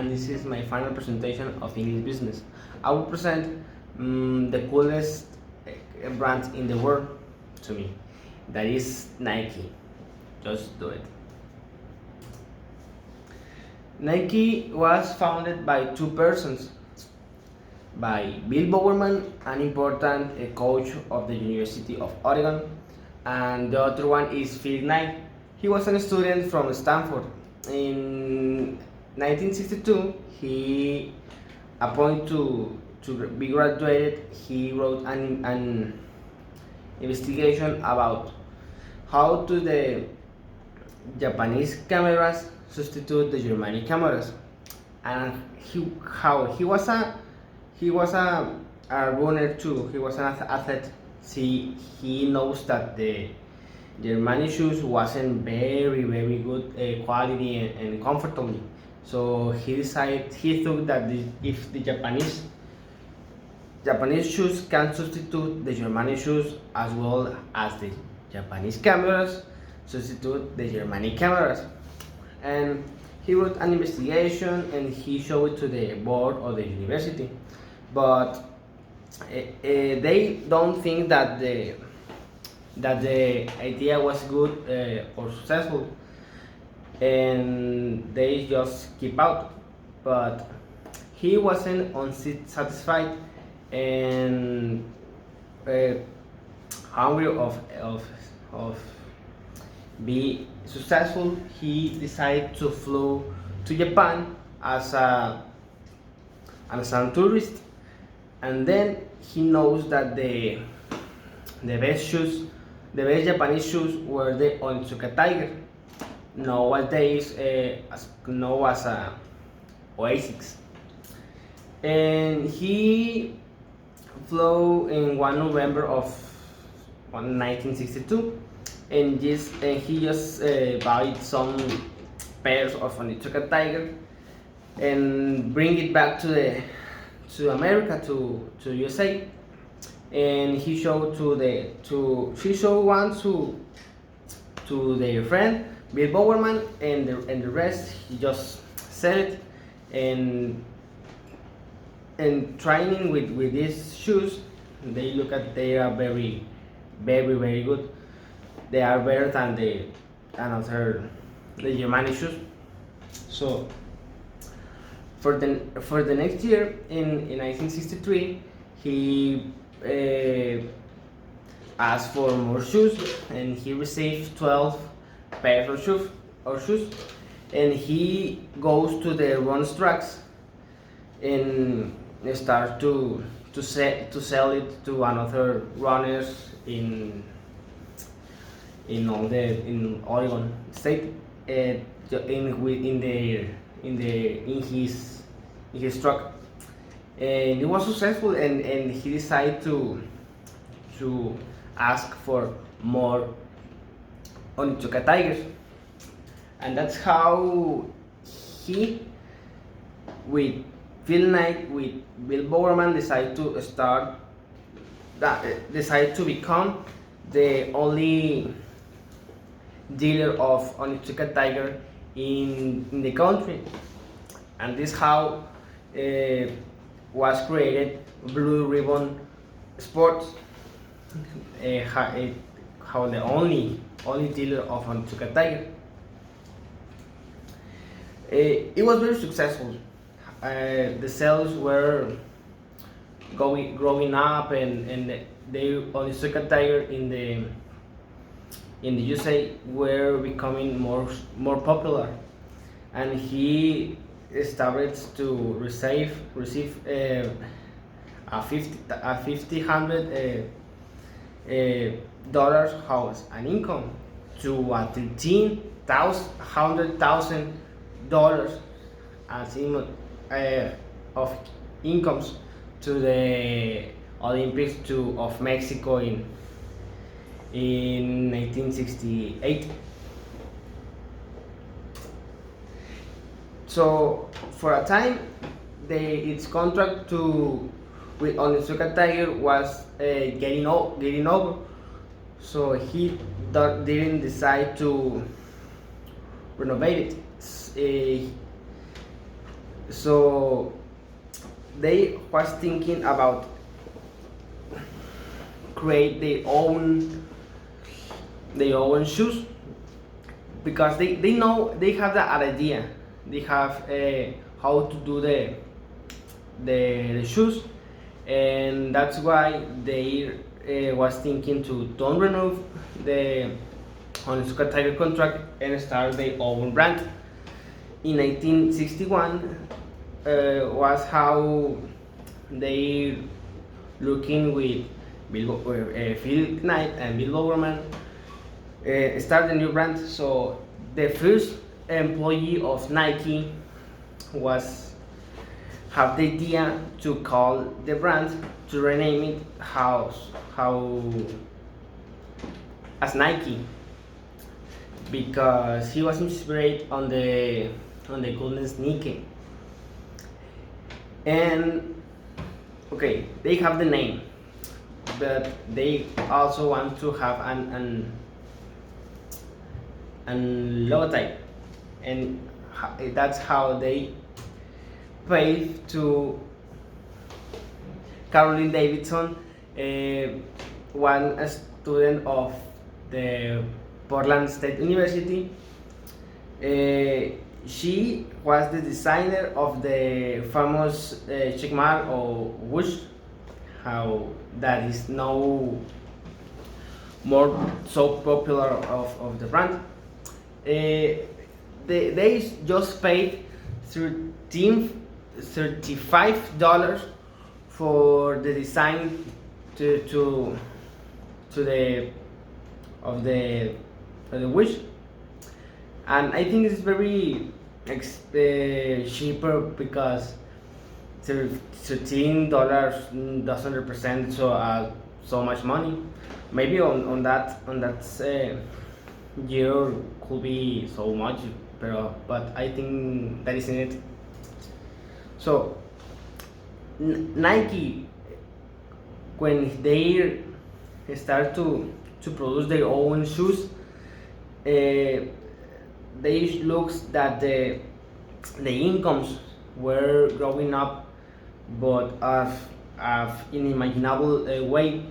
and this is my final presentation of English business. I will present the coolest brand in the world to me, that is Nike. Just do it. Nike was founded by two persons, by Bill Bowerman, an important coach of the University of Oregon, and the other one is Phil Knight. He was a student from Stanford. In 1962, he appointed to be graduated. He wrote an investigation about how to the Japanese cameras substitute the Germanic cameras, and how he was a runner too. He was an athlete. He knows that the Germanic shoes wasn't very good quality and comfortably. So he thought that if the Japanese shoes can substitute the Germanic shoes, as well as the Japanese cameras substitute the Germanic cameras. And he wrote an investigation and he showed it to the board of the university. But they don't think that the idea was good or successful, and they just keep out. But he wasn't unsatisfied and hungry of be successful. He decided to fly to Japan as a tourist, and then he knows that the best Japanese shoes were the Onitsuka Tiger, nowadays known as Oasis. And he flew in 1 November of 1962, and he just bought some pairs of Onitsuka Tiger and bring it back to America, to USA. And he showed she showed one to their friend Bill Bowerman, and the rest he just said it. And training with these shoes, they are very good. They are better than the Germanic shoes. So for the next year, in 1963, he asked for more shoes, and he received 12 pairs of shoes, and he goes to the run tracks and start to sell it to another runners in Oregon State, in his truck. And it was successful, and he decided to ask for more Onitsuka Tigers, and that's how he, with Phil Knight, with Bill Bowerman, decided to become the only dealer of Onitsuka Tiger in the country. And this how was created Blue Ribbon Sports, how the only dealer of Onitsuka Tiger. It was very successful. The sales were growing up, and the Onitsuka Tiger in the USA were becoming more popular, and he started to receive a $1,500 house an income, to $13,100 as of incomes to the Olympics of Mexico in 1968. So for a time, its contract with Onitsuka Tiger was getting over. So he didn't decide to renovate it. So they was thinking about create their own shoes, because they know they have that idea, they have how to do the shoes, and that's why they was thinking to don't renew the Onitsuka Tiger contract and start their own brand. In 1961 was how they looking with Phil Knight and Bill Bowerman start a new brand. So the first employee of Nike was have the idea to call the brand, to rename it how as Nike, because he was inspired on the golden sneaker. And okay, they have the name, but they also want to have an logotype, and that's how they paid to Caroline Davidson, one student of the Portland State University. She was the designer of the famous check mark or whoosh, how that is now more so popular of the brand. They just paid $35 for the design to the of the wish, and I think it's very cheaper, because $13 doesn't represent so much money. Maybe on that year could be so much, but I think that isn't it. So Nike, when they start to produce their own shoes, they looks that the incomes were growing up, but of unimaginable way.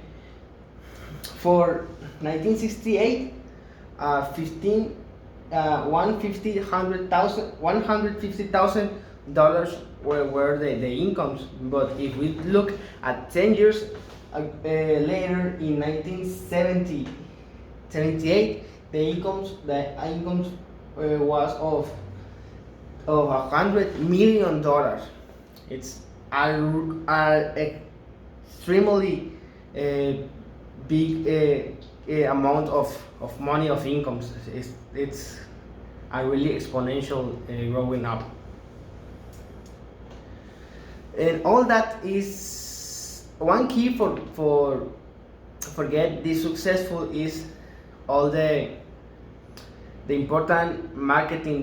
For 1968, $150,000 were the incomes. But if we look at 10 years later, in 1978, the incomes was of $100 million. It's extremely big amount of money, of incomes. It's a really exponential growing up, and all that is one key for get this successful is all the important marketing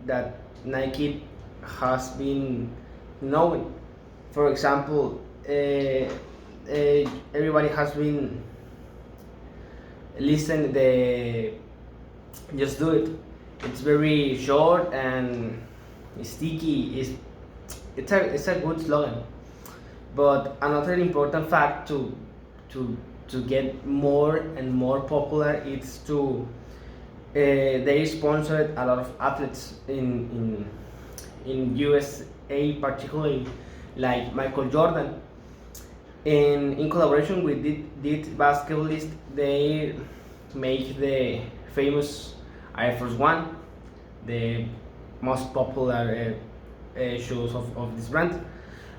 that Nike has been knowing. For example, everybody has been listening the Just Do It. It's very short and sticky. It's a good slogan. But another important fact to get more and more popular is to they sponsored a lot of athletes in USA, particularly like Michael Jordan. And in collaboration with this basketballist, they make the famous Air Force One, the most popular shoes of this brand.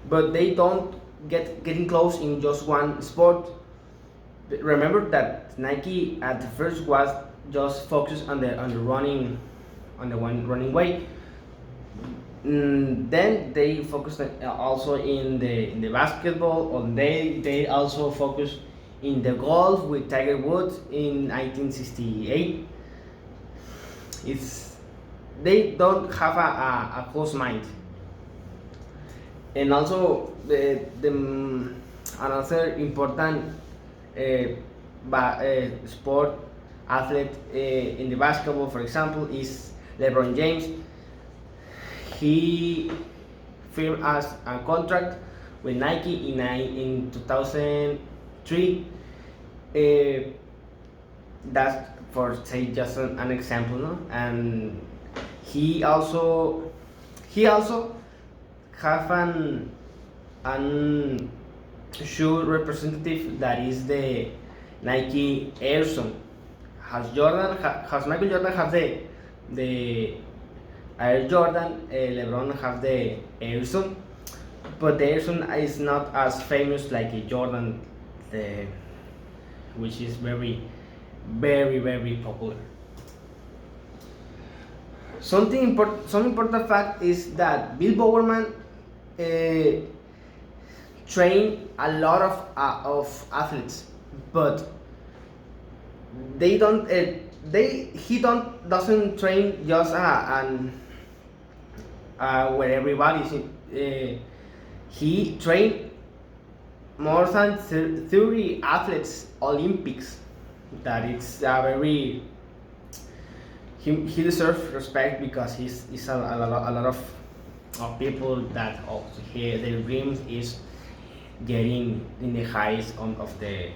But they don't getting close in just one sport. Remember that Nike at the first was just focused on the running, on the one running way. Then they focused also in the basketball, or they also focused in the golf with Tiger Woods in 1968. They don't have a close mind. And also another important sport athlete in the basketball, for example, is LeBron James. He firm as a contract with Nike in 2003. Uh, that's for say just an example, no? And he also he also have an shoe representative that is the Nike Air Zone. Has Michael Jordan have the Air Jordan, LeBron have the Air Zone, but the Air Zone is not as famous like a Jordan, the, which is very popular. Some important fact is that Bill Bowerman uh, trained a lot of athletes, but they don't he doesn't train just where everybody is. He trained more than 30 athletes Olympics. That it's a very he deserves respect because he's a lot of people that also their dreams is getting in the highest of the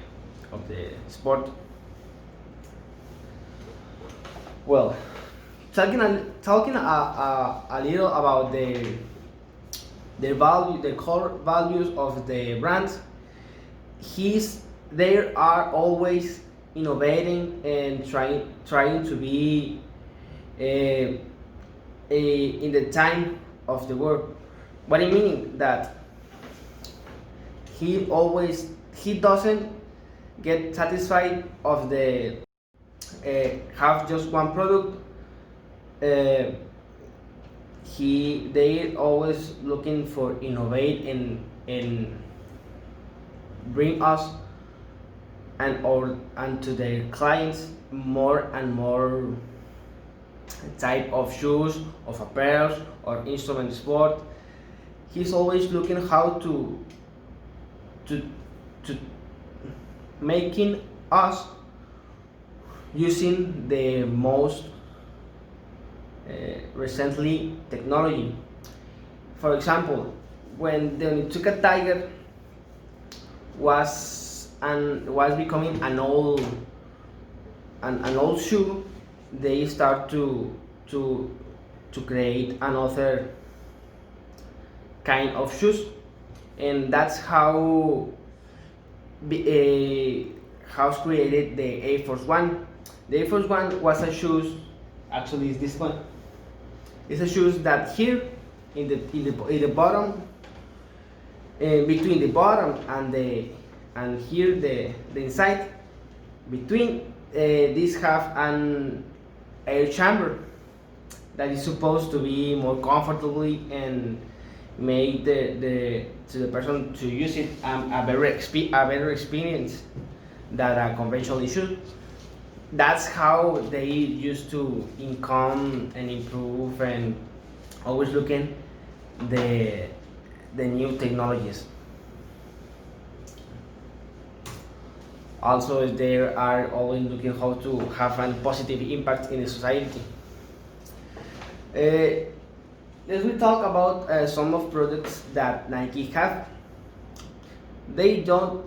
sport. Well, talking a little about the core values of the brand. They are always innovating and trying to be in the time of the world. What I mean that he doesn't get satisfied of the have just one product. They always looking for innovate and bring us and to their clients more and more type of shoes, of apparel or instrument sport. He's always looking how to making us using the most recently technology. For example, when the Onitsuka Tiger was becoming an old shoe, they start to create another kind of shoes, and that's how House created the Air Force One. The Air Force One was a shoes. Actually, is this one? It's a shoes that here in the bottom, between the bottom and here the inside, between these have an air chamber that is supposed to be more comfortably and make the person to use it a better experience than a conventional shoe. That's how they used to income and improve and always looking the new technologies. Also, they are always looking how to have a positive impact in the society. As we talk about some of products that Nike have, they don't.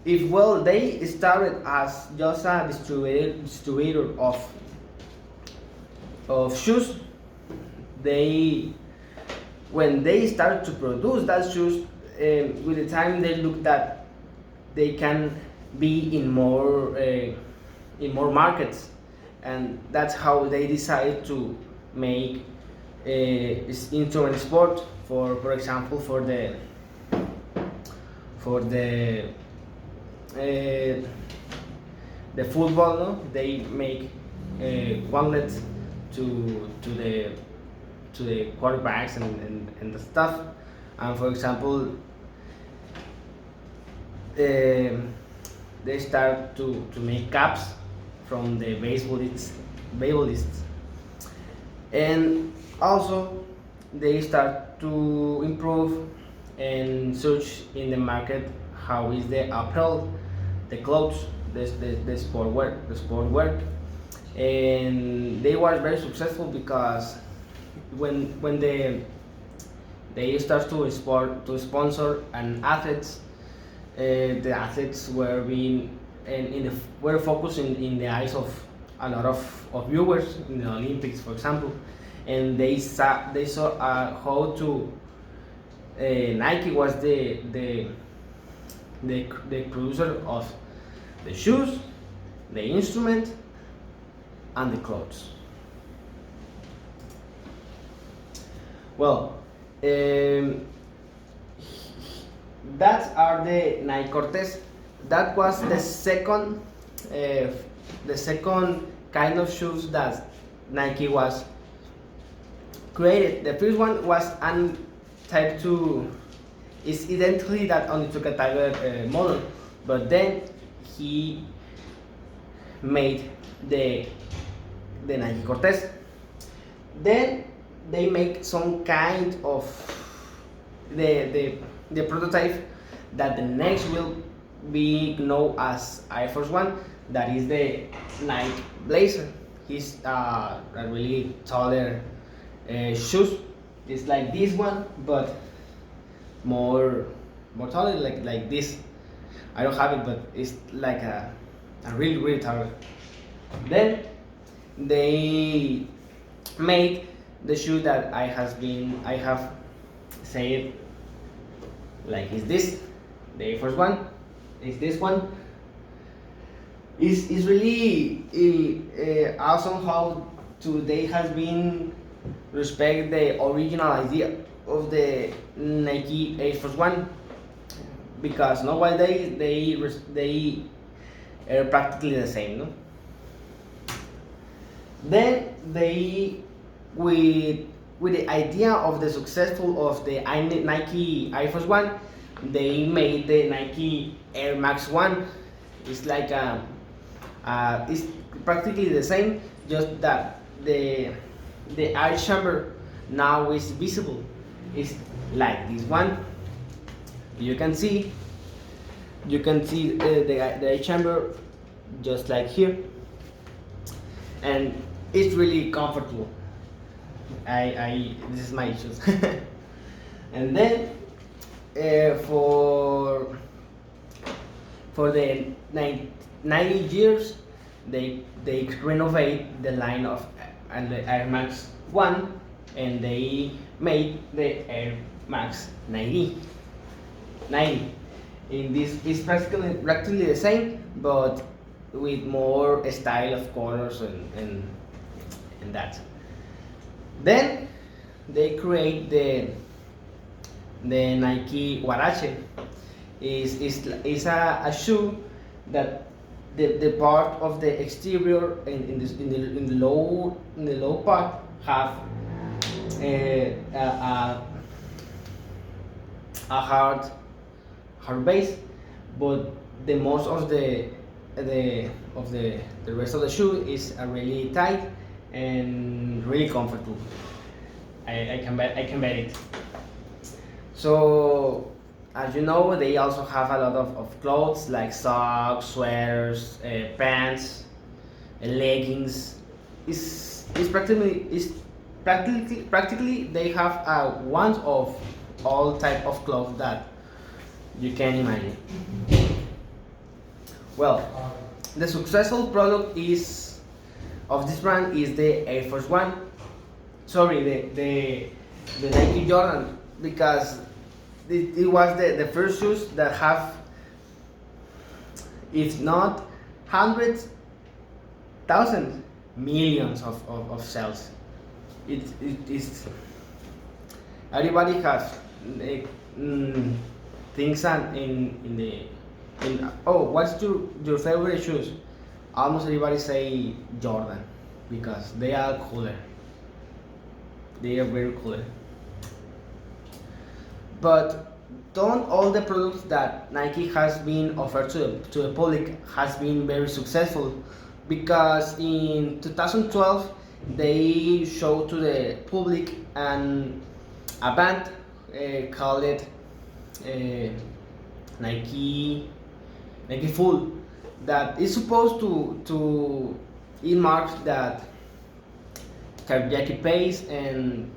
They started as just a distributor of shoes. When they started to produce that shoes, with the time they looked that they can be in more markets, and that's how they decided to make instrument sport. For example, for the football, no? They make wallets to the quarterbacks and the stuff. And for example, they start to make caps from the baseballists, and also they start to improve and search in the market how is the apparel, the clothes, the sport wear, and they were very successful because when they start to sponsor an athletes. The athletes were being were focused in the eyes of a lot of viewers in the Olympics, for example, and they saw how to Nike was the producer of the shoes, the instrument, and the clothes. Well, that are the Nike Cortez. That was the second kind of shoes that Nike was created. The first one was an type 2. It's identically that only took a Tiger model, but then he made the Nike Cortez. Then they make some kind of the prototype that the next will be known as Air Force One. That is the Nike Blazer. He's a really taller shoes. It's like this one, but more taller, like this. I don't have it, but it's like a really taller. Then they made the shoe that I have said, like, is this the Air Force One? Is this one? Is really awesome how today has been respect the original idea of the Nike Air Force One, because nowadays they are practically the same, no? Then they with the idea of the successful of the Nike Air Force One, they made the Nike Air Max One. It's like it's practically the same, just that the air chamber now is visible. It's like this one. You can see the air chamber just like here, and it's really comfortable. This is my shoes. And then for the 90 years, they renovate the line of and the Air Max 1, and they made the Air Max 90. In this is practically the same, but with more style of colors and that. Then they create the Nike Huarache. Is a shoe that the part of the exterior in the low part have a hard base, but the most of the rest of the shoe is really tight and really comfortable. I can bet it. So, as you know, they also have a lot of clothes like socks, sweaters, pants, leggings. It's practically they have one of all type of clothes that you can imagine. Well, the successful product of this brand is the Air Force One. Sorry, the Nike Jordan, because it was the first shoes that have, if not hundreds, thousands, millions of sales. It is everybody has things what's your favorite shoes? Almost everybody say Jordan, because they are cooler. They are very cooler. But don't all the products that Nike has been offered to the public has been very successful, because in 2012 they showed to the public a band called it Nike Full, that is supposed to it marks that cardiac pace and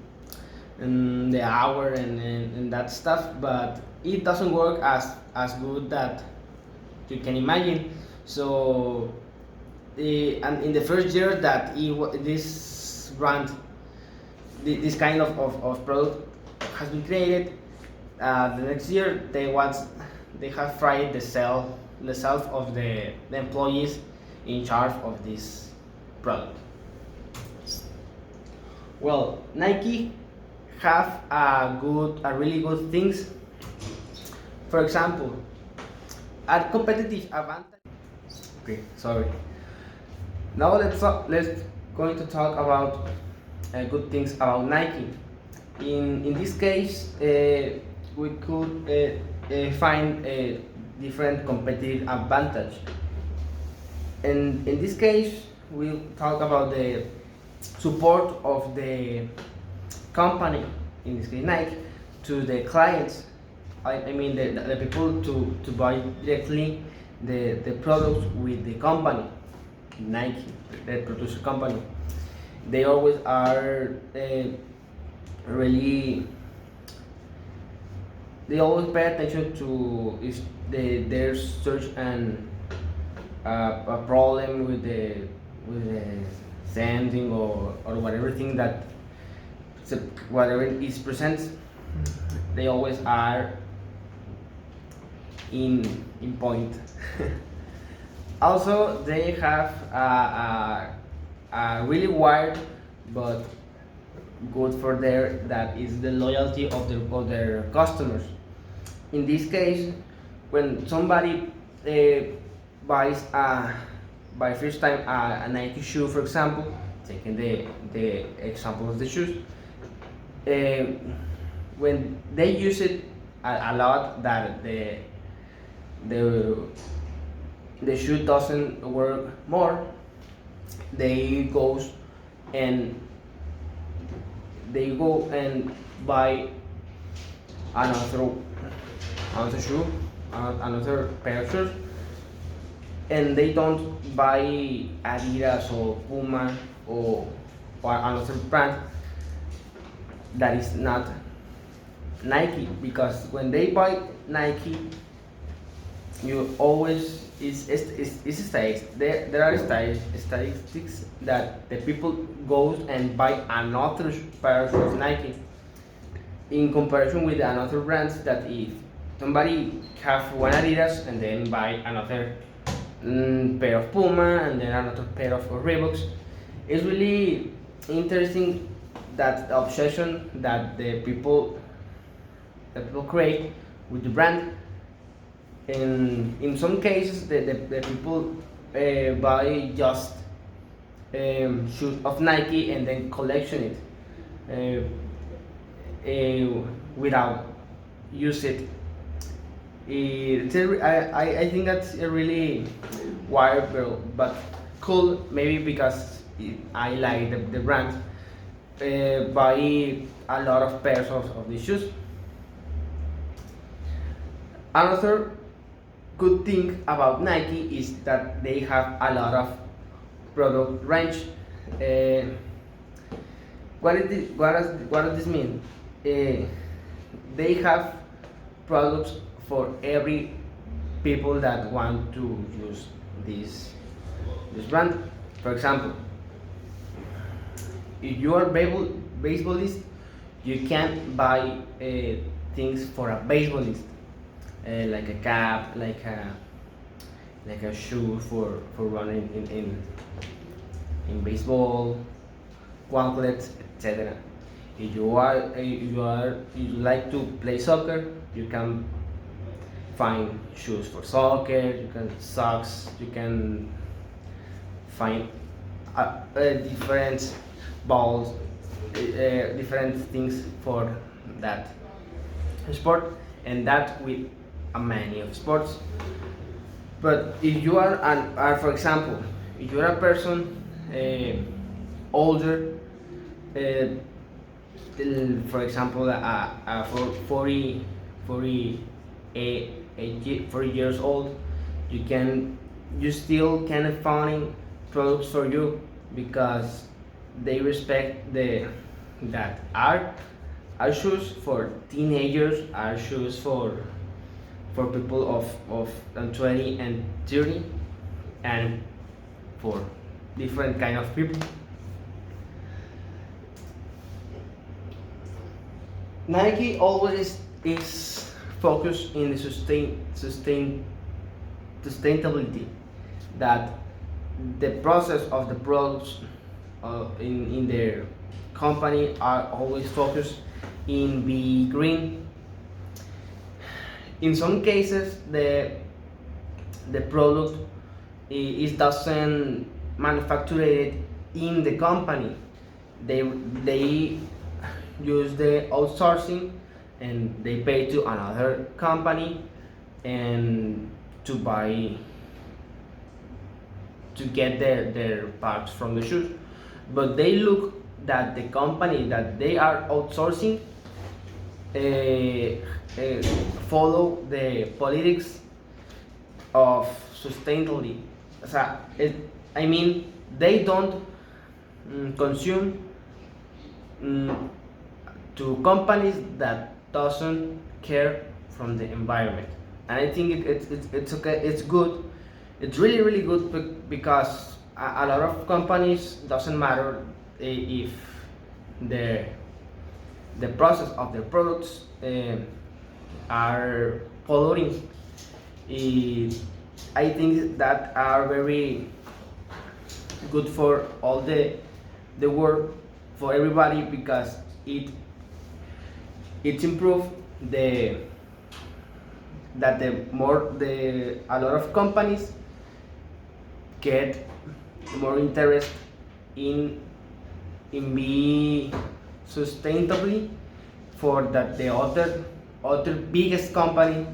the hour and that stuff, but it doesn't work as good that you can imagine. So and in the first year that this brand, this kind of product has been created, the next year they have fired the self of the employees in charge of this product. Well, Nike have a really good things. For example, a competitive advantage. Okay, sorry. Now let's going to talk about good things about Nike. In this case, we could find a different competitive advantage. And in this case, we'll talk about the support of the company, in this case Nike, to the clients. I mean the people to buy directly the products with the company, Nike, the producer company. They always are really. They always pay attention to if their search and a problem with the sending or whatever thing that whatever is present. They always are in point. Also, they have a really wide but good for their that is the loyalty of their customers. In this case, when somebody buys by first time a Nike shoe, for example, taking the example of the shoes, when they use it a lot, that the the shoe doesn't work more, they goes and they go and buy another another shoe, another pair of shoes, and they don't buy Adidas or Puma or another brand that is not Nike, because when they buy Nike, you always is statistics. There are statistics that the people goes and buy another pair of Nike in comparison with another brands, that if somebody have one Adidas and then buy another pair of Puma and then another pair of Reeboks, it's really interesting that the obsession that the people create with the brand. In some cases, the people buy just shoes of Nike and then collection it without use it. I think that's a really wild but cool, maybe because I like the brand. Buy a lot of pairs of these shoes. Another good thing about Nike is that they have a lot of product range. What does this mean? They have products for every people that want to use this brand. For example, if you are baseballist, you can buy things for a baseballist, like a cap, like a shoe for running in baseball, gauntlets, etc. If you like to play soccer, you can find shoes for soccer. You can socks. You can find different balls, different things for that sport, and that with a many of sports. But if you are for example, if you are a person older, for example, for 40 years old, you still can find products for you, because they respect that art are shoes for teenagers, are shoes for people of 20 and 30, and for different kind of people. Nike always is focused in the sustainability, that the process of the products in their company are always focused in be green. In some cases, the product is doesn't manufactured in the company. They use the outsourcing, and they pay to another company and to buy to get their parts from the shoes. But they look that the company that they are outsourcing uh, follow the politics of sustainability. O sea, I mean, they don't consume to companies that doesn't care from the environment. And I think it's okay, it's good, it's really good, because a lot of companies doesn't matter if the the process of their products are polluting. I think that are very good for all the world, for everybody, because it improve the that the more the a lot of companies get more interest in be sustainably, for that the other biggest company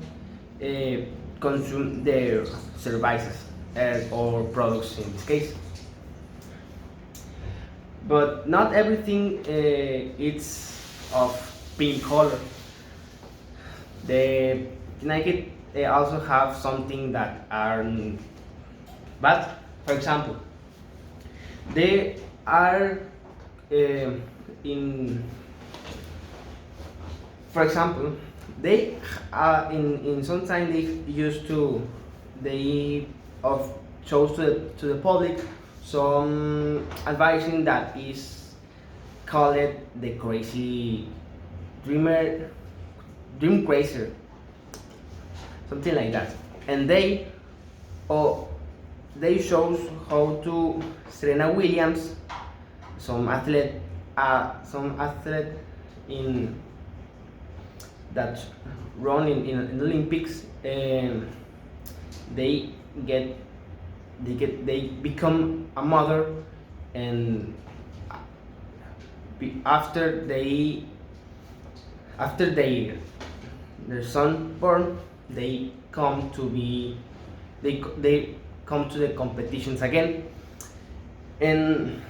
consume their services or products in this case. But not everything it's of pink color. The Nike also have something that are bad. For example, they are in. For example, they in some time they used to they of shows to the public some advising that is called the crazy dream crazer, something like that. And they shows how to Serena Williams, some athlete in that run in the Olympics, and they become a mother, and after their son born, they come to be they come to the competitions again, and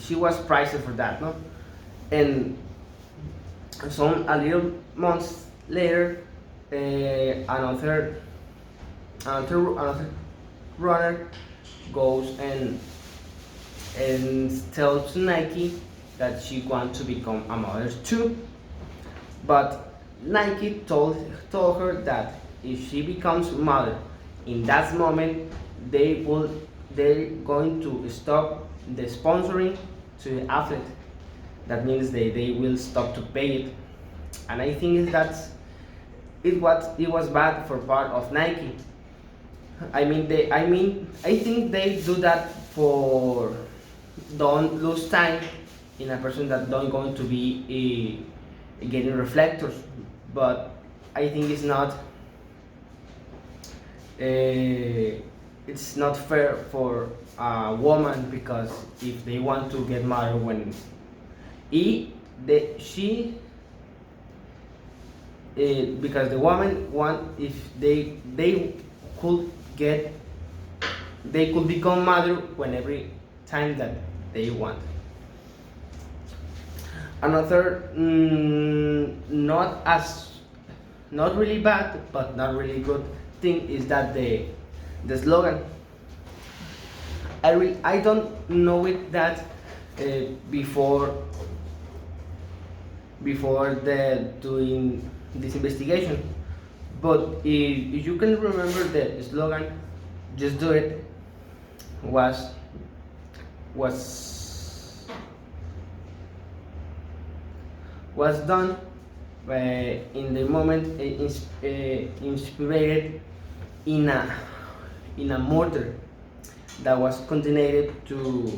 she was prized for that, no? And some a little months later, another runner goes and tells Nike that she wants to become a mother too. But Nike told her that if she becomes mother in that moment, they're going to stop the sponsoring to the athlete. That means they will stop to pay it. And I think it was bad for part of Nike. I think they do that for don't lose time in a person that don't going to be getting reflectors. But I think it's not fair for a woman, because if they want to get married when because the woman want, if they could get they could become mother when every time that they want. Another not really bad but not really good thing is that the slogan. I don't know it that before before doing this investigation. But if you can remember the slogan, "Just do it," was was was done in the moment, inspired in a murder that was condemned to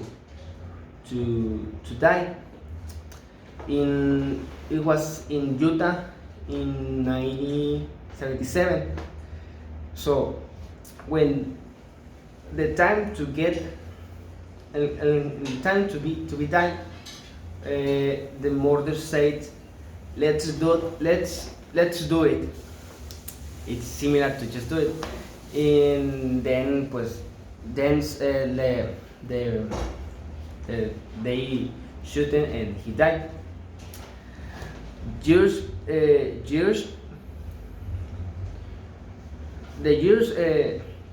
die. It was in Utah in 1977. So when the time to get and time to be done, the murder said, let's do it. It's similar to "just do it." And then they shoot him and he died. Years years the years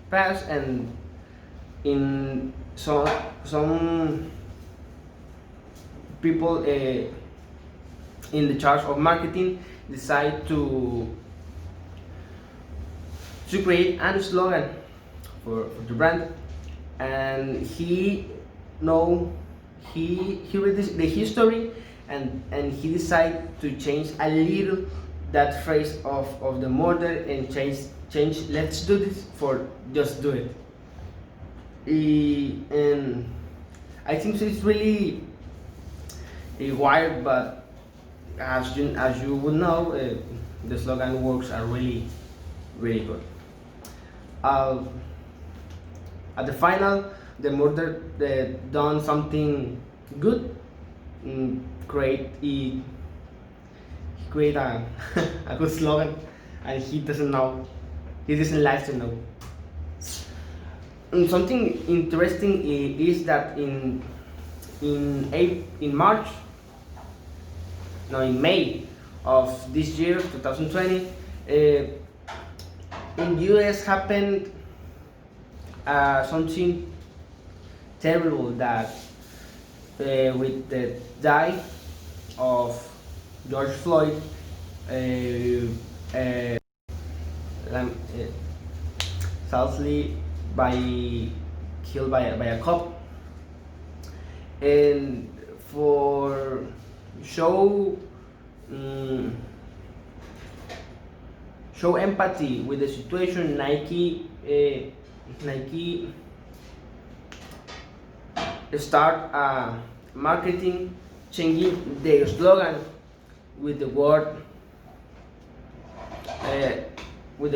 passed, and in some people in the charge of marketing decide to create a slogan for the brand, and he read the history, and he decided to change a little that phrase of the murder, and change "let's do this" for "just do it." And I think it's really wired, but as you would know, the slogan works are really good. At the final, the murder done something good. He create a a good slogan, and he doesn't like to know. And something interesting is that in March, no, in May of this year, 2020, in US happened something terrible, that with the death of George Floyd, sadly killed by a cop, and for show empathy with the situation, Nike start marketing, changing their slogan with the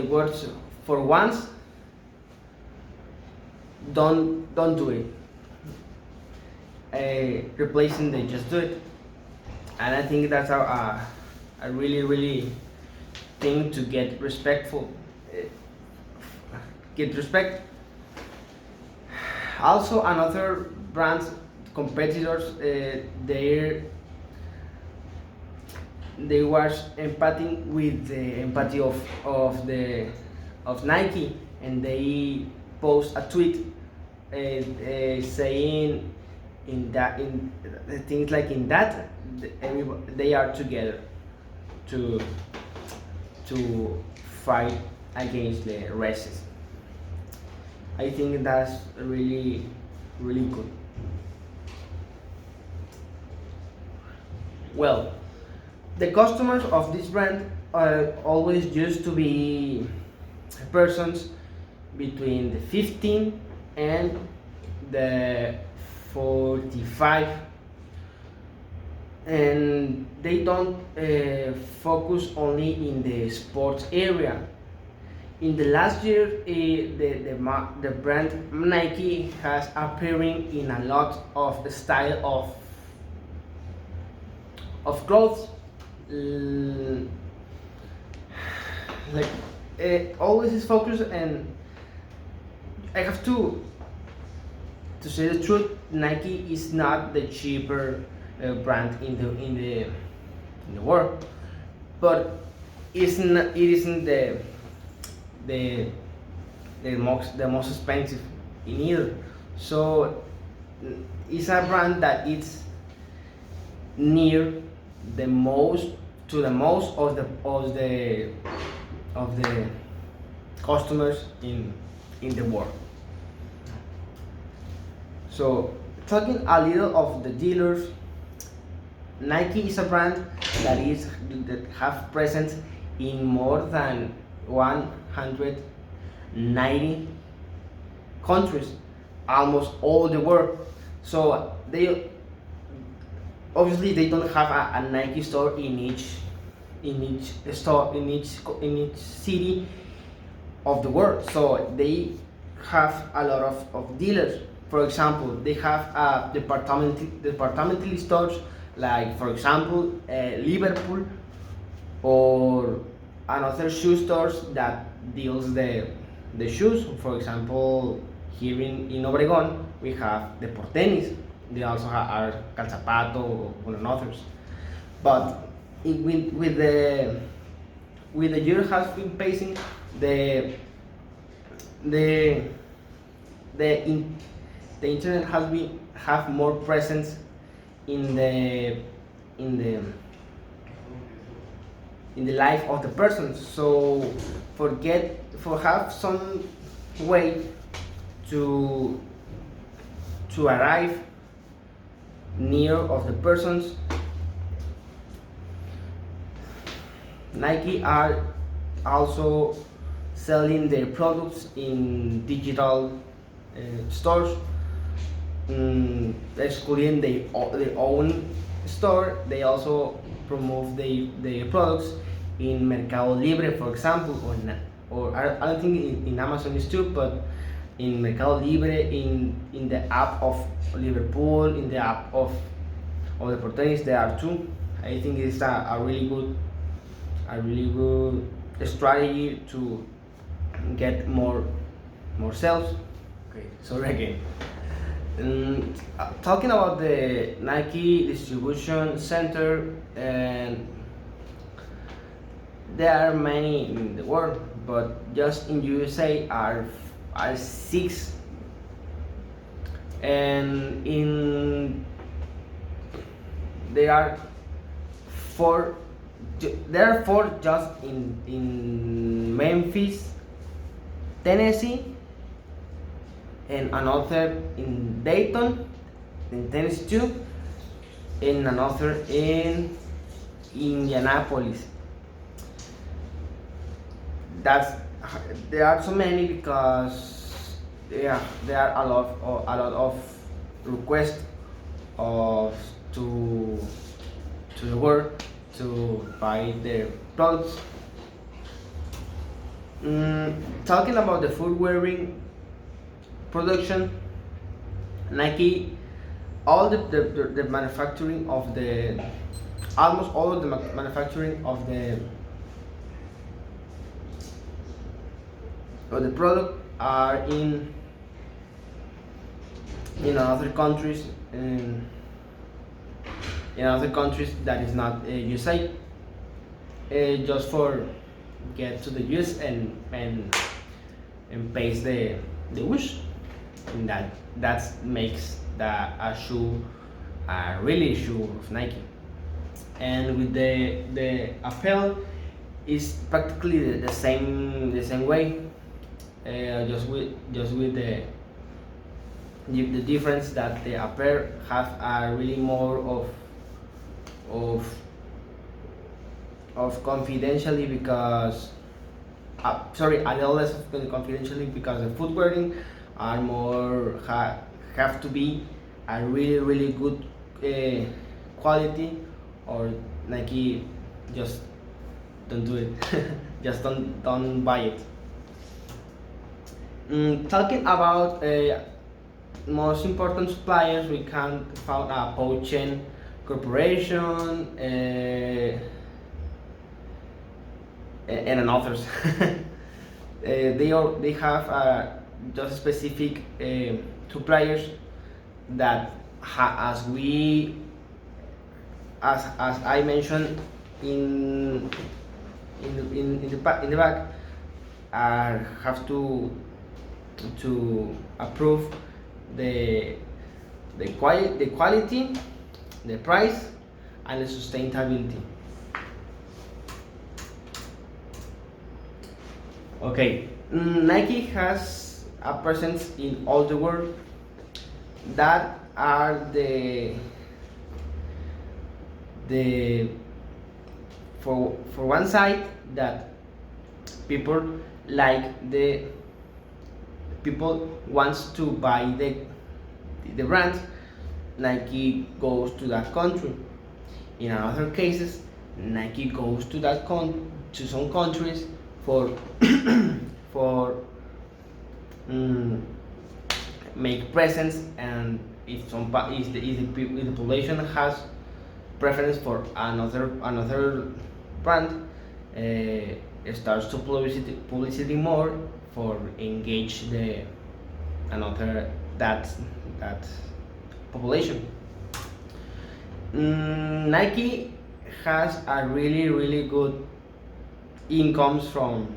words "for once, don't do it," replacing the "just do it." And I think that's a really thing to get respect. Also, another brands competitors, they was empathy with the empathy of Nike, and they post a tweet saying in things like, in that they are together to fight against the racism. I think that's really good. Well, the customers of this brand always used to be persons between the 15 and the 45, and they don't focus only in the sports area. In the last year, the brand Nike has appearing in a lot of style of clothes, like always is focused. And I have to say the truth, Nike is not the cheaper brand in the world, but it isn't the most expensive in either. So it's a brand that it's near the most the most of the customers in the world. So talking a little of the dealers, Nike is a brand that have presence in more than 190 countries, almost all the world. So they obviously they don't have a Nike store in each store in each city of the world. So they have a lot of dealers. For example, they have departmental stores, like for example Liverpool, or another shoe stores that deals the shoes. For example, here in Obregon we have the Portenis. They also have our Calzapato and others. But with the year has been passing, the the the in, the internet have more presence in the in the in the life of the person. So for have some way to arrive near of the persons. Nike are also selling their products in digital stores, excluding their own store. They also promote their products in Mercado Libre, for example, or I don't think in Amazon is too, but in Mercado Libre, in the app of Liverpool, in the app of the Portenis, there are too. I think it's a really good strategy to get more sales. Okay, sorry again. Talking about the Nike distribution center, and there are many in the world, but just in USA are 6, and there are 4. There are 4 just in Memphis, Tennessee, and another in Dayton, in Tennessee too, and another in Indianapolis. There are so many because there are a lot of requests of to the world to buy their products. Talking about the food wearing production, Nike, all the manufacturing of the almost all of the manufacturing of the product are in other countries, in other countries that is not USA, just for get to the US and paste the wish, and that makes a shoe a really shoe of Nike. And with the apparel is practically the same way, just with the difference that the apparel have a really more of confidentially, because a little less of confidentially, because the food wearing are more have to be a really good quality, or Nike just don't do it. Just don't buy it. Talking about most important suppliers, we can found a Pouchen Corporation, and others. They have just specific suppliers that as I mentioned in the back, have to approve the quality, the price, and sustainability. Okay, Nike has a presence in all the world. That are the for one side, that people like the people wants to buy the brand. Nike goes to that country. In other cases, Nike goes to to some countries for for make presence, and if the population has preference for another brand, starts to publicity more for engage the another that population. Nike has a really good incomes from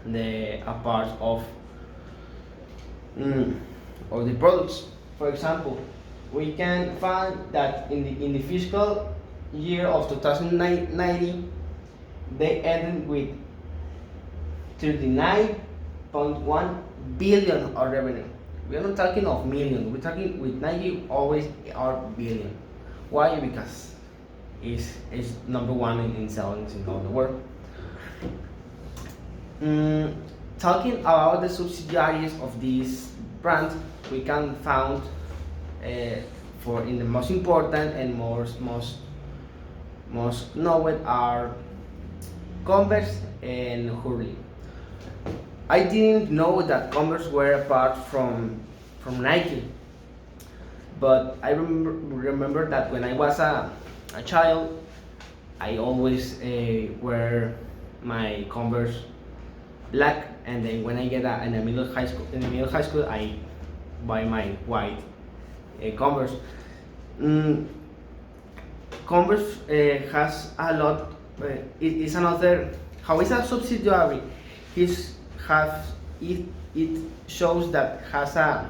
a part of the products. For example, we can find that in the fiscal year of 2019, they ended with 39.1 billion of revenue. We are not talking of million. We're talking with Nike always are billion. Why? Because it's number one in selling in all the world. Talking about the subsidiaries of this brand, we can found for in the most important and most known are Converse and Hurley. I didn't know that Converse were apart from Nike, but I remember that when I was a child, I always wear my Converse black, and then when I get in the middle high school, I buy my white Converse. Converse has a lot. It is another. How is a subsidiary? It shows that has a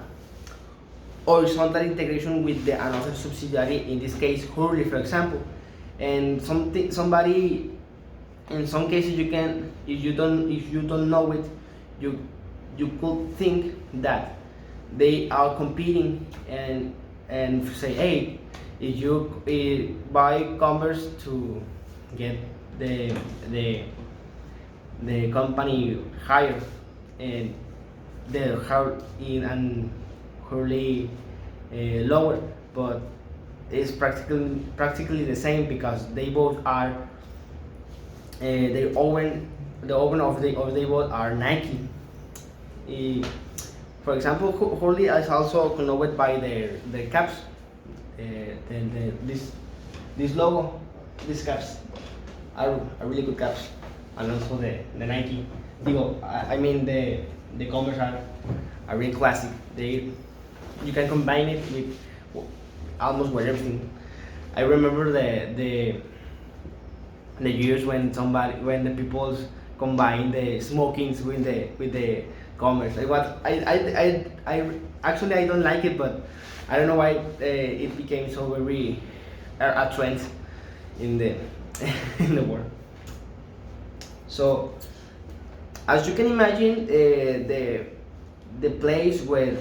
horizontal integration with the another subsidiary. In this case, Hurley, for example, and somebody. In some cases, you can if you don't know it, you could think that they are competing and say, hey, if you buy Converse to get the company higher, and and Hurley lower, but it's practically the same, because they both are the owner of they both are Nike. For example, Hurley is also connected by their caps. This logo, these caps are really good caps, and also the Nike. I mean the Converse are really classic. You can combine it with almost with everything. I remember the years when the people combine the smokings with the Converse. I actually I don't like it, but I don't know why it became so very a trend in the in the world. So as you can imagine, the place where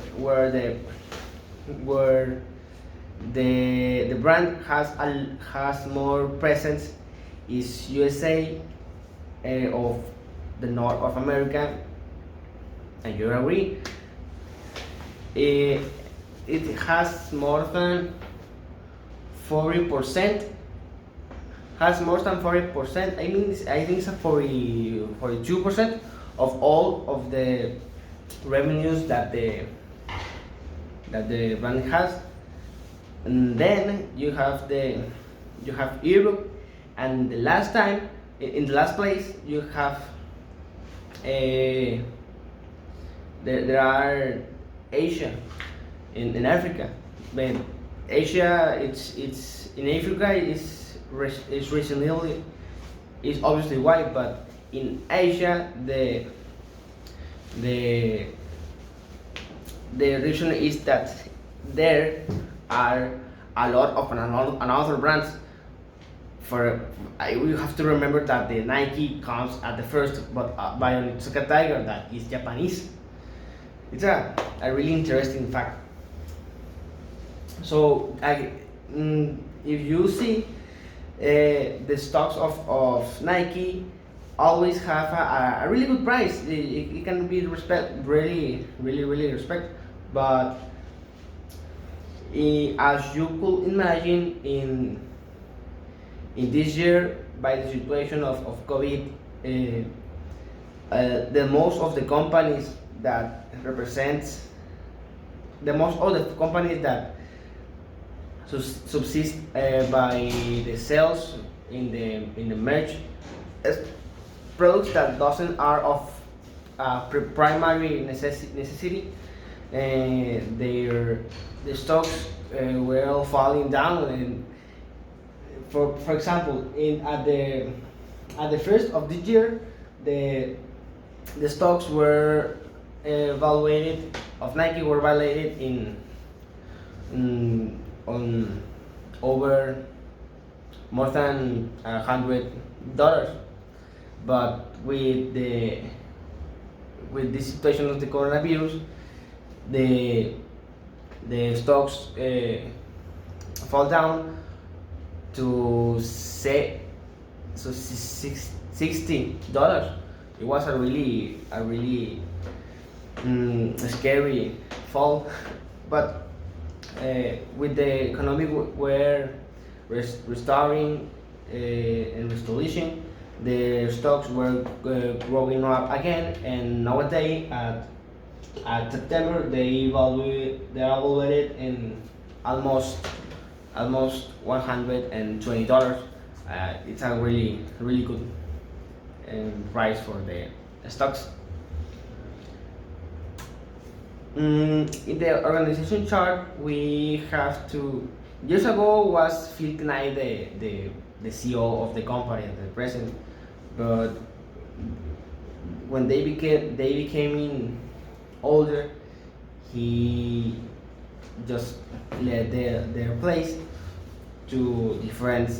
the brand has more presence is USA, of the North of America, and you agree. It has more than 40%. Has more than 40%. I think it's a 42% of all of the revenues that the brand has. And then you have Europe, and in the last place you have there are Asia in Africa. But Asia, it's in Africa is recently is obviously white, but in Asia the reason is that there are a lot of another brands. for we have to remember that the Nike comes at the first, but by Onitsuka Tiger that is Japanese. It's a really interesting fact. So if you see the stocks of Nike always have a really good price. It can be really respect, but as you could imagine in this year by the situation of COVID, the most of the companies that represents the most of the companies that subsist by the sales in the merch products that doesn't are of primary necessity, their the stocks were all falling down. And for example, at the first of this year, the stocks were evaluated of Nike were valuated on over more than $100, but with the situation of the coronavirus, the stocks fall down to say so $60. It was a really scary fall, but with the economic were restoring and restoration, the stocks were growing up again, and nowadays at September they evaluated in almost $120. It's a really good price for the stocks. In the organization chart, we have to. Years ago was Phil Knight, the CEO of the company and the president, but when they became older, he just led their place to different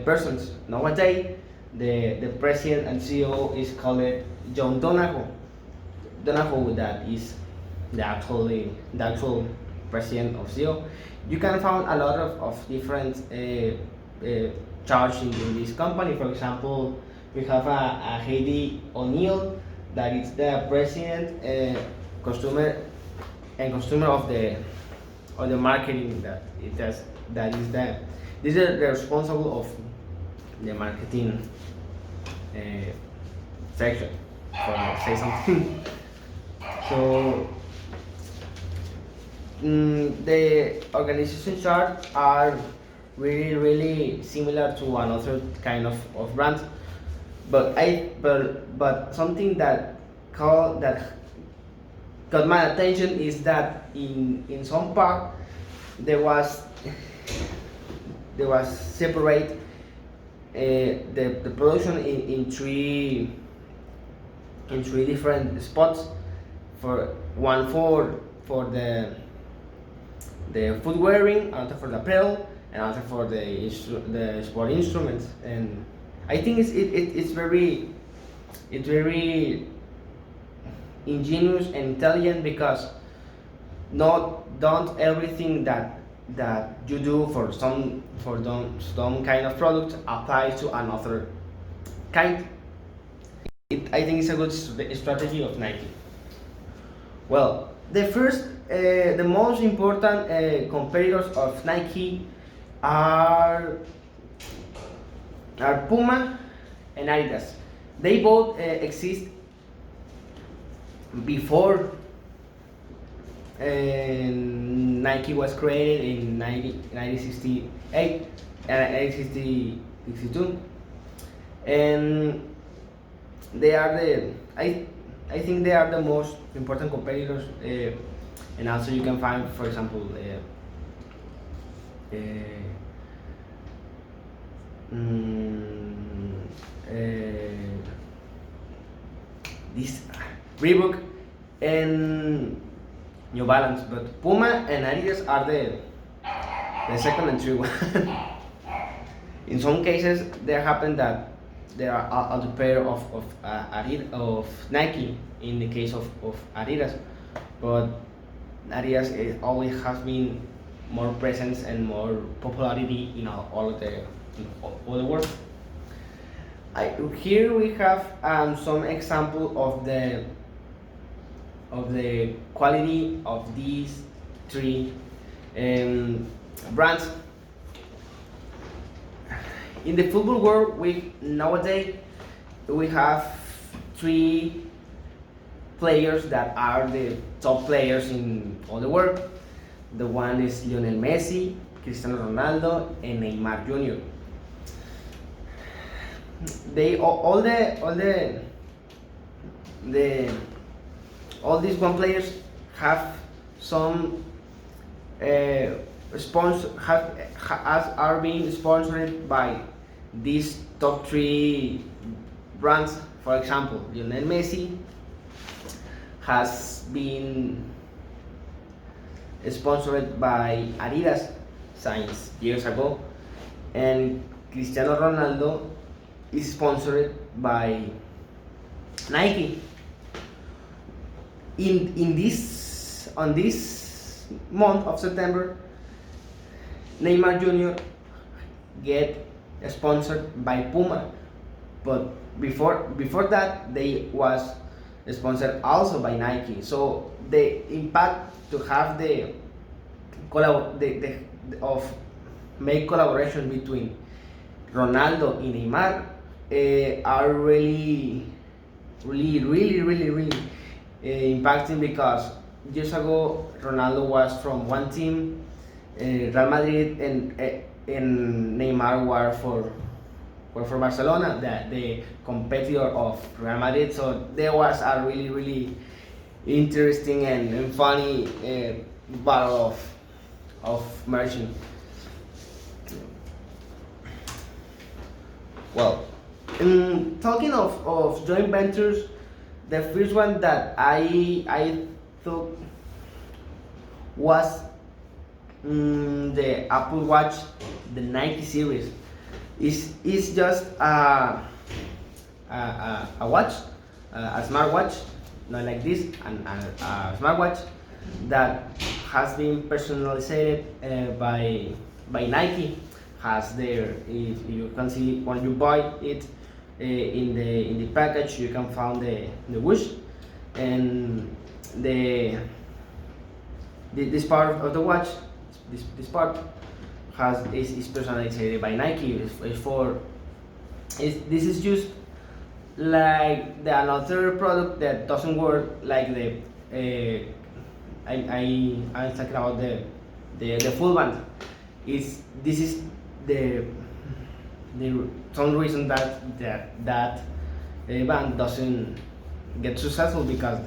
persons. Nowadays, the president and CEO is called John Donahoe. Donahoe, that is the actual president of CEO. You can find a lot of different charts in this company. For example, we have a Heidi O'Neill, that is the president consumer of the marketing that it does. That is this is the responsible of the marketing section, for say something. So the organization chart are really similar to another kind of brand, but something that got my attention is that in some part there was separate the production in three different spots. For one for the footwearing, another for the apparel, and another for the sport instruments. And I think it's very ingenious and intelligent, because don't everything that you do for some kind of product applies to another kind. I think it's a good strategy of Nike. Well, the most important competitors of Nike are Puma and Adidas. They both exist before Nike was created in 1968 and 1962, and they are I think they are the most important competitors, and also you can find, for example, this Reebok and New Balance, but Puma and Adidas are the second and third one. In some cases, there happen that there are the pair of Nike in the case of Adidas, but Adidas always has been more presence and more popularity in all the world. Here we have some example of the quality of these three brands. In the football world, nowadays we have three players that are the top players in all the world. The one is Lionel Messi, Cristiano Ronaldo, and Neymar Jr. They all these one players have some are being sponsored by these top three brands. For example, Lionel Messi has been sponsored by Adidas since years ago, and Cristiano Ronaldo is sponsored by Nike. On this month of September, Neymar Jr. get sponsored by Puma, but before that they was sponsored also by Nike. So the impact to have the of make collaboration between Ronaldo and Neymar are really impacting, because years ago Ronaldo was from one team, Real Madrid, and Neymar were for Barcelona, the competitor of Real Madrid. So there was a really interesting and funny battle of merging. Well, talking of joint ventures, the first one that I thought was the Apple Watch, the Nike series. Is just a watch, a smartwatch, not like this, and a smartwatch that has been personalized by Nike. Has there, if you can see when you buy it, in the package you can find the watch, and this part of the watch, this part is personalized by Nike. This is just like another product that doesn't work like the I'm talking about the full band. This is the some reason that band doesn't get successful, because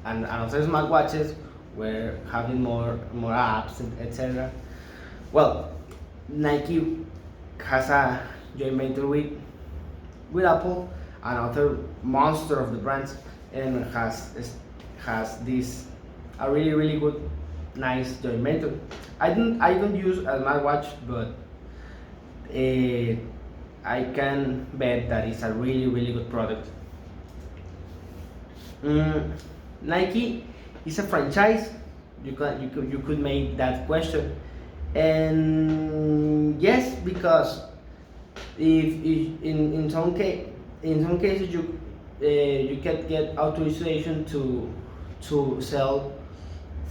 and other smartwatches were having more apps, etc. Well, Nike has a joint venture with Apple, another monster of the brands, and has this a really good, nice joint venture. I don't use a smartwatch, but I can bet that it's a really good product. Nike is a franchise. You could make that question, and yes, because if in some cases you can get authorization to sell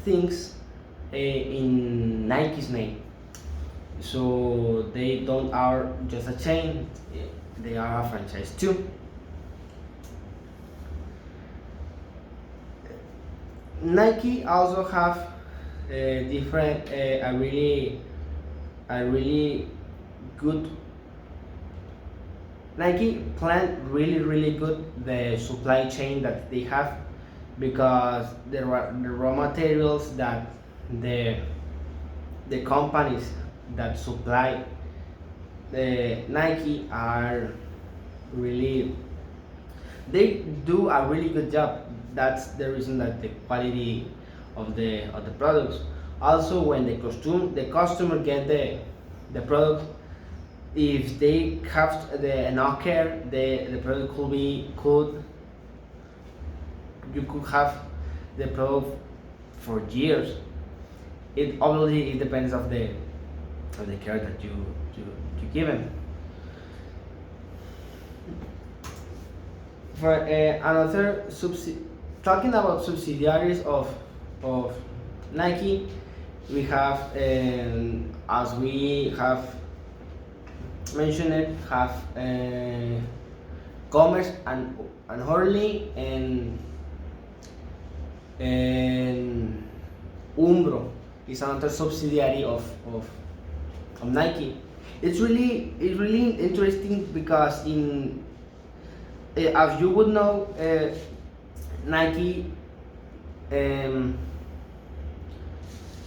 things in Nike's name. So they don't are just a chain; they are a franchise too. Nike also have different a really good. Nike planned really good the supply chain that they have, because the raw materials that the companies that supply the Nike are really, they do a really good job. That's the reason that the quality of the products. Also, when the customer get the product, if they have the enough care, the product could you could have the product for years. It obviously it depends of the care that you give them. For another talking about subsidiaries of Nike, we have as we have mentioned it, have Commerce and Hurley and Umbro is another subsidiary of Nike. It's really interesting because as you would know, Nike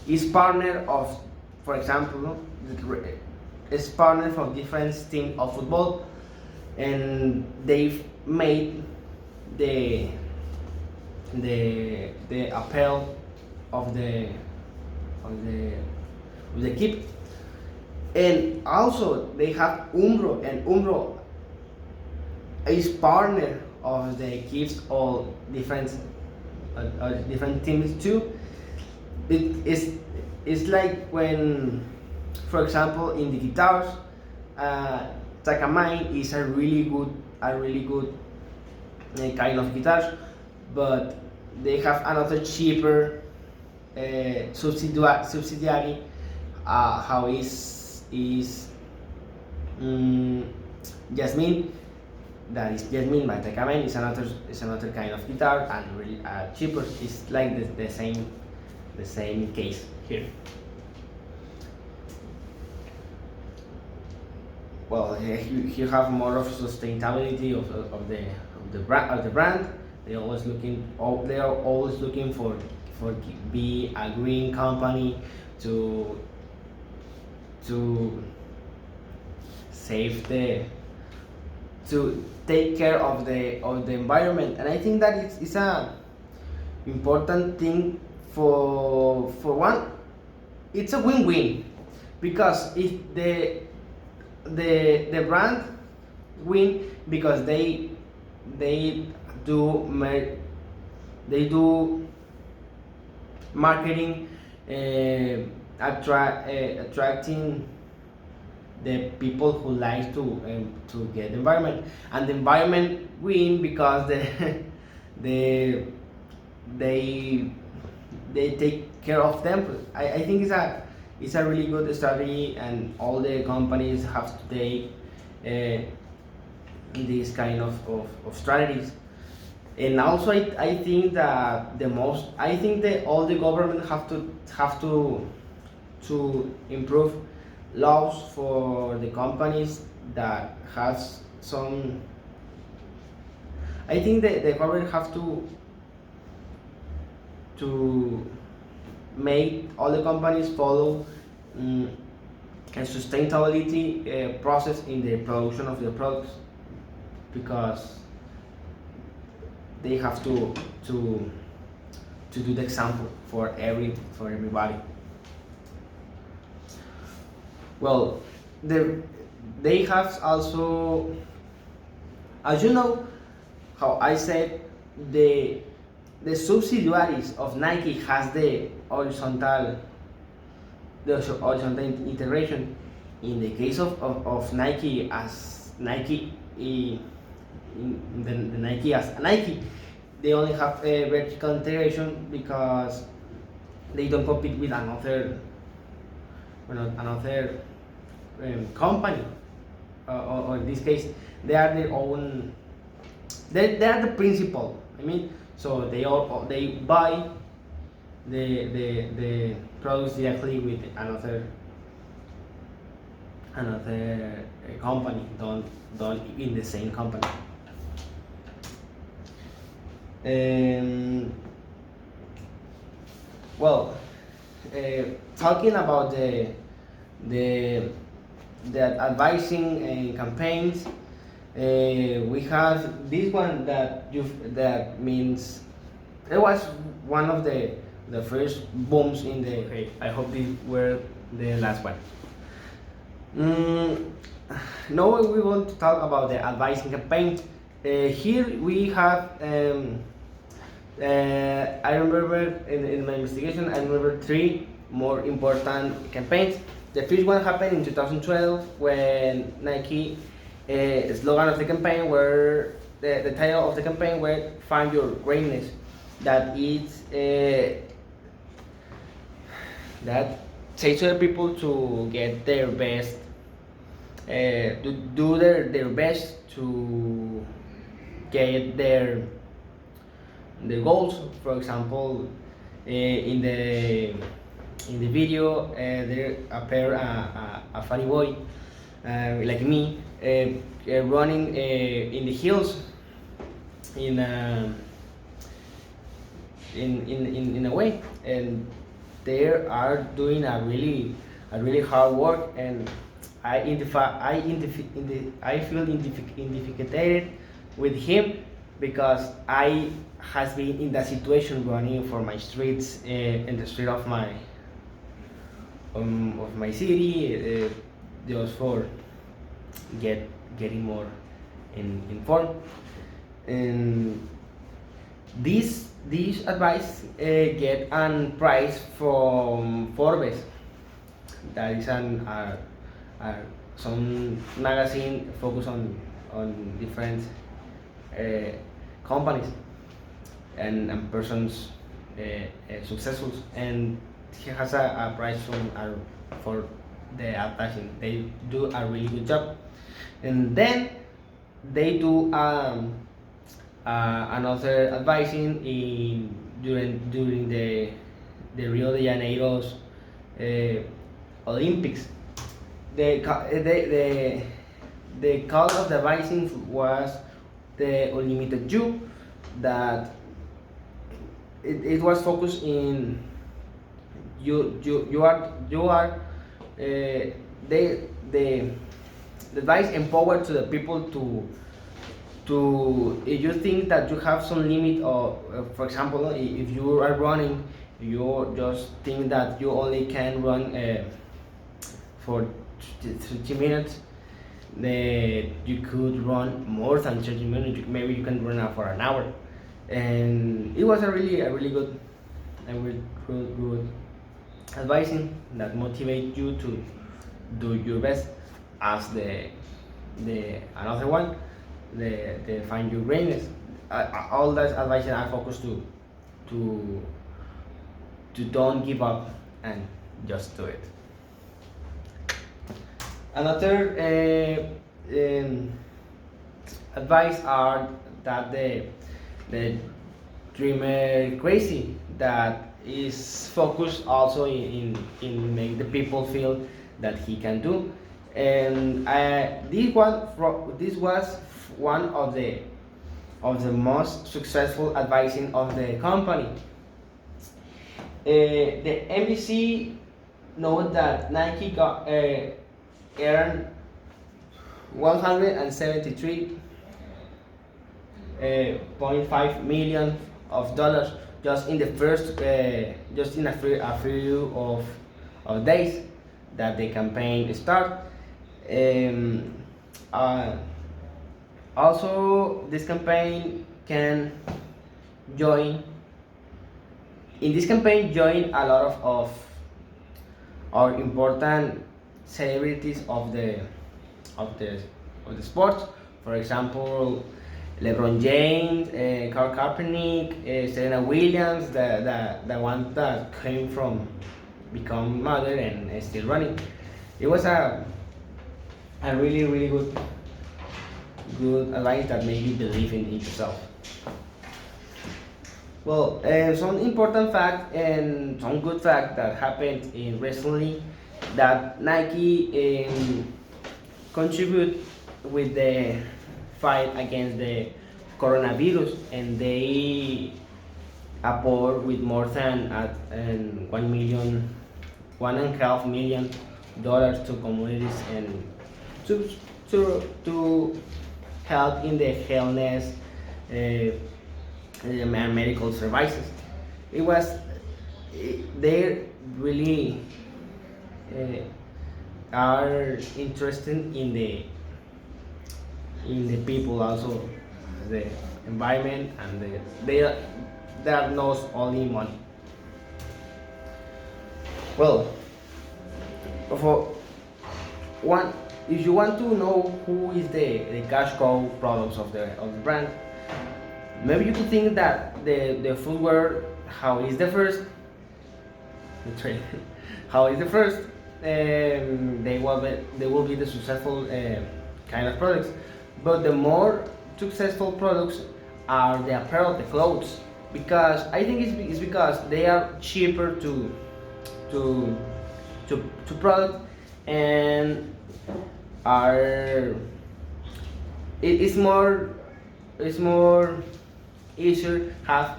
is partner of, for example, is partner for different teams of football, and they've made the appeal of the keep, and also they have Umbro, and Umbro is partner of the kids all different different teams too. It's like when, for example, in the guitars, Takamine is a really good kind of guitars, but they have another cheaper subsidiary. How is Jasmine? That is Jasmine by Takamine is another kind of guitar and really cheaper. It's like the same case here. Well, you have more of sustainability of the brand. They are always looking for be a green company to save to take care of the environment, and I think that it's a important thing for one. It's a win-win because if the brand win because they do marketing, attracting the people who like to get the environment, and the environment win because they take care of them. I think it's a really good strategy, and all the companies have to take these kind of strategies. And also I think that all the government have to improve laws for the companies that has some. I think the government have to make all the companies follow a sustainability process in the production of the products, because they have to do the example for everybody. Well, they have also, as you know, how I said, the subsidiaries of Nike has the horizontal integration. In the case of Nike, as Nike the Nike as Nike, they only have a vertical integration because they don't compete with another company, or in this case they are their own. They are the principal. I mean, so they buy the products directly with another company, don't in the same company. Well, talking about the advising and campaigns, we have this one that means it was one of the first booms in the. Okay, I hope these were the last one. now we want to talk about the advising campaign. Here we have, I remember in my investigation, I remember three more important campaigns. The first one happened in 2012 when Nike slogan of the campaign were the title of the campaign were "Find Your Greatness." That is that says to the people to get their best, to do their best to get their goals. For example, in the video, there appear a funny boy like me running in the hills in a, in a way, and they are doing a really hard work, and I feel identified with him because I has been in that situation running for my streets in the street of my city, just for getting more in form. And this advice get an prize from Forbes. That is some magazine focus on different companies and persons successful, and he has a prize for the advertising. They do a really good job, and then they do another advising during the Rio de Janeiro's Olympics. The call of the advising was the unlimited you, that it was focused in you are the advice empowered to the people to if you think that you have some limit, or for example, if you are running, you just think that you only can run for 30 minutes, you could run more than 30 minutes. Maybe you can run for an hour, and it was a really good advising that motivate you to do your best. As the another one, the find your greatness. All that advising are focused to don't give up and just do it. Another advice are that the dreamer crazy, that is focused also in make the people feel that he can do. And this was one of the most successful advising of the company. The NBC noted that Nike earned 173.5 million of dollars just in the first just in a few of days that the campaign started. Also, this campaign can join. In this campaign, join a lot of our important celebrities of the sports. For example, LeBron James, Carl Kaepernick, Serena Williams, the one that came from become mother and is still running. It was a really good advice that made you believe in yourself. Well, some important fact and some good fact that happened in recently, that Nike contribute with the fight against the coronavirus, and they apport with more than $1.5 million to communities and to help in the healthness and medical services. It was they really are interested in the people also, the environment, and they are not only money. Well, for one, if you want to know who is the cash cow products of the brand, maybe you could think that the footwear, how is the first, the trade, how is the first, they will be the successful kind of products, but the more successful products are the apparel, the clothes, because I think it's because they are cheaper to to product, and are it's more, it's more easier have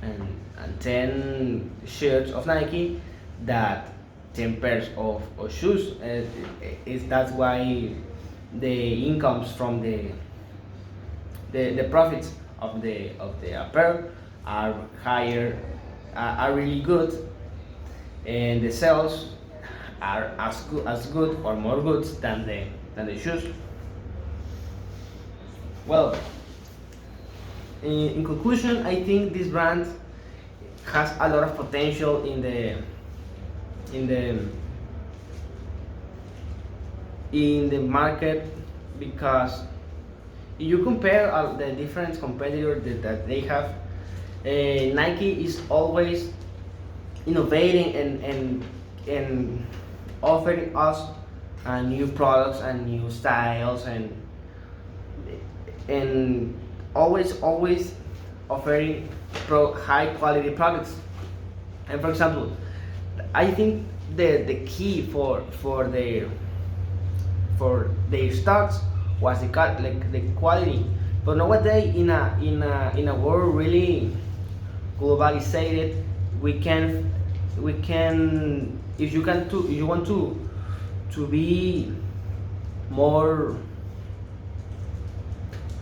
and 10 shirts of Nike that 10 pairs of shoes. That's why the incomes from the profits of the apparel are higher, are really good, and the sales are as good or more goods than the shoes. Well, in conclusion, I think this brand has a lot of potential in the in the market, because if you compare the different competitors that they have, Nike is always innovating and offering us new products and new styles, and always offering high quality products. And for example, I think the key for their starts was like the quality. But nowadays, in a world really globalized, we can, if you can to if you want to be more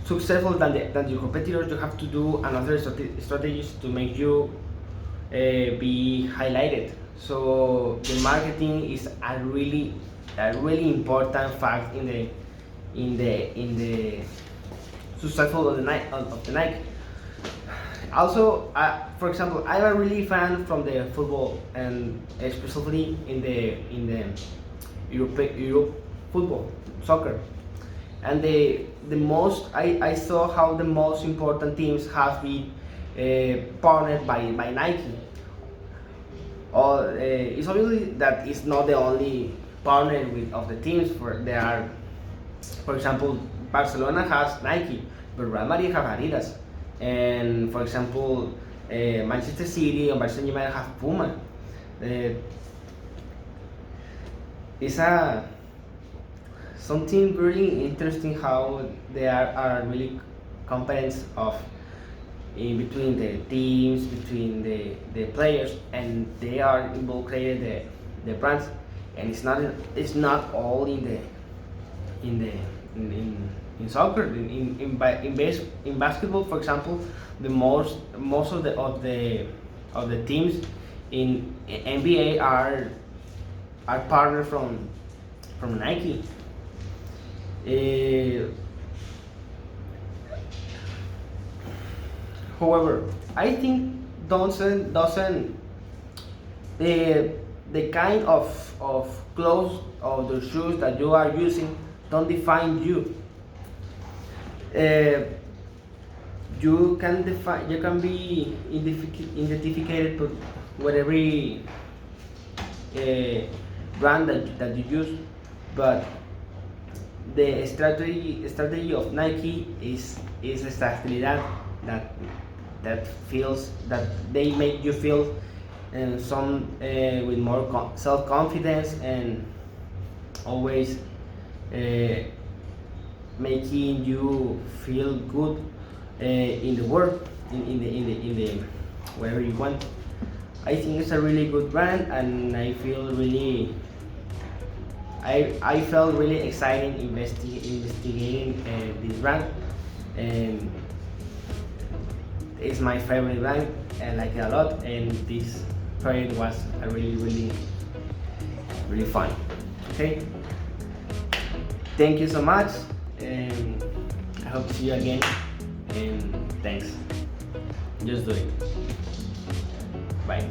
successful than your competitors, you have to do another strategies to make you be highlighted. So the marketing is a really important fact in the successful of the Nike. Also, for example, I'm a really fan from the football, and especially in the Europe football, soccer. And the most I saw how the most important teams have been partnered by Nike. Or it's obviously that it's not the only partner with of the teams. There are, for example, Barcelona has Nike, but Real Madrid have Adidas, and for example, Manchester City and Barcelona have Puma. Uh, it's a something really interesting how are really competence of in between the teams, between the players, and they are involved the brands, and it's not all in the in soccer. In basketball, for example, the most of the teams in NBA are partnered from Nike. Uh, However, I think doesn't the kind of clothes or the shoes that you are using don't define you. Uh, you can be identified with whatever brand that you use, but the strategy of Nike is exactly that feels that they make you feel some with more self confidence, and always uh, making you feel good in the world, in the wherever you want. I think it's a really good brand, and I felt really excited investigating this brand, and it's my favorite brand. I like it a lot, and this project was a really fun. Okay. Thank you so much, and I hope to see you again. And thanks. Just do it. Bye.